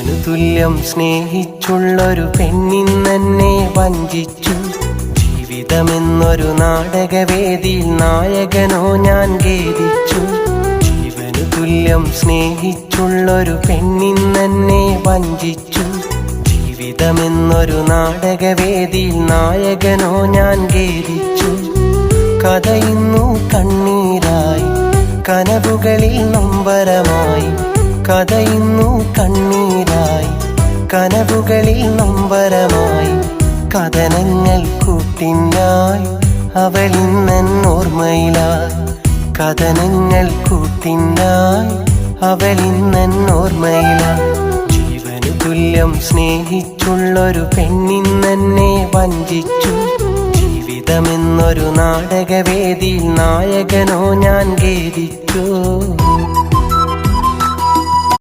ജീവനു തുല്യം സ്നേഹിച്ചുള്ളൊരു പെണ്ണിന്നെന്നെ വഞ്ചിച്ചു. ജീവിതമെന്നൊരു നാടകവേദിയിൽ നായകനോ ഞാൻ ഖേദിച്ചു. ജീവനു തുല്യം സ്നേഹിച്ചുള്ളൊരു പെണ്ണിന്നെന്നെ വഞ്ചിച്ചു. ജീവിതമെന്നൊരു നാടകവേദിയിൽ നായകനോ ഞാൻ ഖേദിച്ചു. കഥയിന്നു കണ്ണീരായി കനവുകളിൽ നൊമ്പരമായി. കഥയിന്നു കണ്ണീരായി കനവുകളിൽ നൊമ്പരമായി. കഥനങ്ങൾ കൂട്ടിനായി അവളിന്നെന്നോർമ്മയിലായി. കഥനങ്ങൾ കൂട്ടിനായി അവളിന്നെന്നോർമ്മയിലായി. ജീവനു തുല്യം സ്നേഹിച്ചുള്ളൊരു പെണ്ണിന്നെന്നെ വഞ്ചിച്ചു. ജീവിതമെന്നൊരു നാടകവേദിയിൽ നായകനോ ഞാൻ ഖേദിച്ചു.